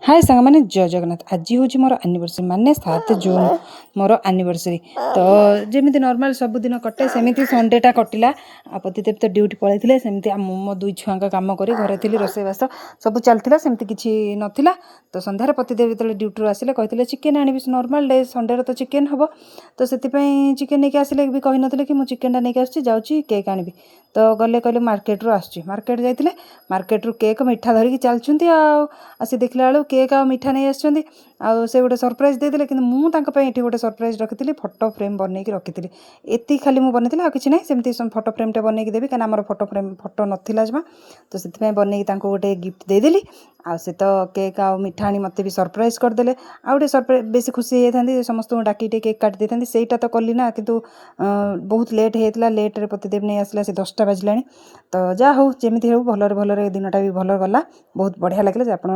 हाय सांग मैंने जय जगन्नाथ। आज हूँ मोर एनिवर्सरी माने 7 जून मोर एनिवर्सरी। तो जमी नॉर्मल सबुदिन कटे सेमती संडेटा कटिला। पतिदेव तो ड्यूटी पलैते सेमती मो दुई छुआ काम करी घरे थी रोसईबास सब चलता सेमती किसी नाला। तो सन्धार पतिदेव जो ड्यूटी आसिले कहते चिकेन आनी नॉर्मल डे संडे तो चिकेन हम तो से चिकेन नहीं आसिले भी कही ना कि मुझे चिकेन नहीं आसी केक आनी। तो गले कहले मार्केट रू आसुची मार्केट जाइए मार्केट रू केक मिठा धरिकी चलती आसी देखला बेलू केक आ मिठा नहीं आसुँच से गोटे सरप्राइज देते कि मुझे गोटे सरप्राइज रखी फोटो फ्रेम बनई रखी एति खाली मुझे बनई आ कि ना सेमती फोटो फ्रेमटे बनई देवी कहीं आम फोटो फ्रेम फोटो नाला जमा। तो से बनई गोटे गिफ्ट देदेली आ से तो केक आ मिठा आनी मत भी सरप्राइज करदे आउटे सरप्राइज बेसी खुशी होती समस्त डाकी केक काटी देते सहीटा तो कली ना कितु बहुत लेट होता लेट्रे पतिदेव नहीं आसला से 10टा बाजिला। तो जहाँ हूँ जमी हो भलरे भलरे दिनटा भी भल गला बहुत बढ़िया लगे। आप